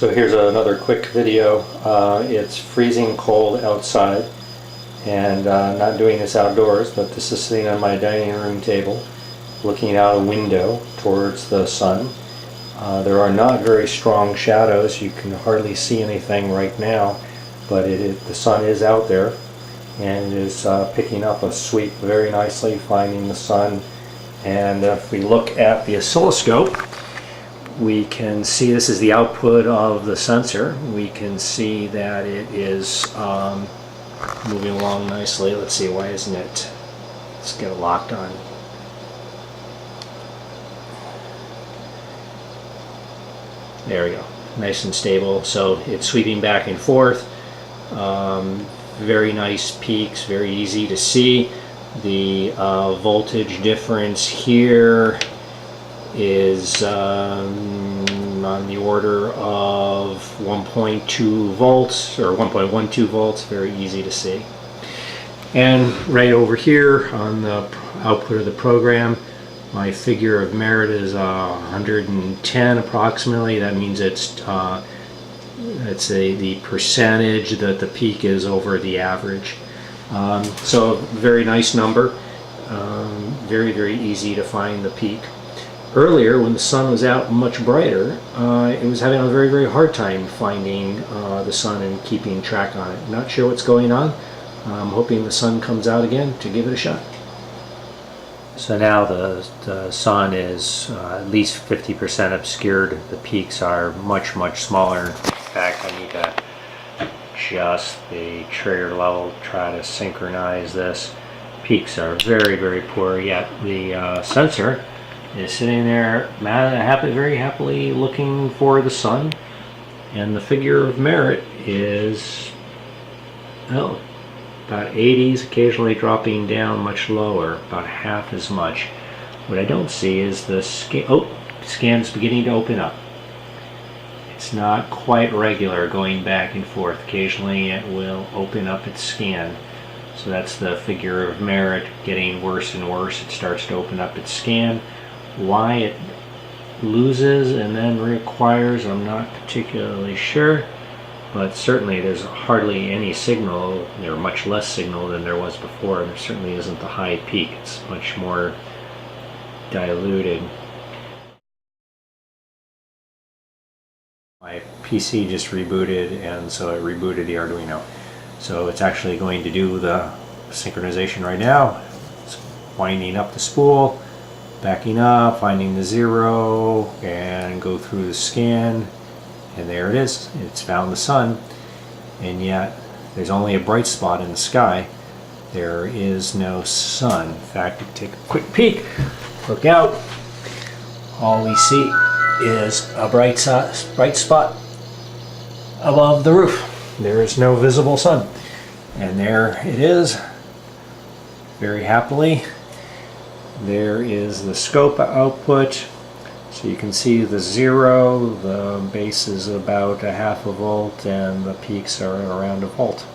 So here's another quick video. It's freezing cold outside, and not doing this outdoors, but this is sitting on my dining room table looking out a window towards the sun. There are not very strong shadows. You can hardly see anything right now, but the sun is out there, and it is picking up a sweep very nicely, finding the sun. And if we look at the oscilloscope, we can see this is the output of the sensor. We can see that it is moving along nicely. Let's see, why isn't it? Let's get it locked on. There we go, nice and stable. So it's sweeping back and forth. Very nice peaks, very easy to see. The voltage difference here is on the order of 1.2 volts or 1.12 volts, very easy to see. And right over here on the output of the program, my figure of merit is 110 approximately. That means it's the percentage that the peak is over the average. So very nice number. Very, very easy to find the peak. Earlier, when the sun was out much brighter, it was having a very, very hard time finding the sun and keeping track on it. Not sure what's going on. I'm hoping the sun comes out again to give it a shot. So now the sun is at least 50% obscured. The peaks are much, much smaller. In fact, I need to adjust the trigger level, try to synchronize this. Peaks are very, very poor, yet the sensor is sitting there very happily looking for the sun, and the figure of merit is about 80s, occasionally dropping down much lower, about half as much. What I don't see is the scan. Oh, scan's beginning to open up. It's not quite regular, going back and forth. Occasionally it will open up its scan. So that's the figure of merit getting worse and worse. It starts to open up its scan. Why it loses and then reacquires, I'm not particularly sure, but certainly there's hardly any signal, or much less signal than there was before. There certainly isn't the high peak. It's much more diluted. My PC just rebooted, and so it rebooted the Arduino. So it's actually going to do the synchronization right now. It's winding up the spool, backing up, finding the 0, and go through the scan, and there it is. It's found the sun, and yet there's only a bright spot in the sky. There is no sun. In fact, take a quick peek, look out, all we see is a bright spot above the roof. There is no visible sun, and there it is, very happily. There is the scope output, so you can see the 0, the base is about a half a volt, and the peaks are around a volt.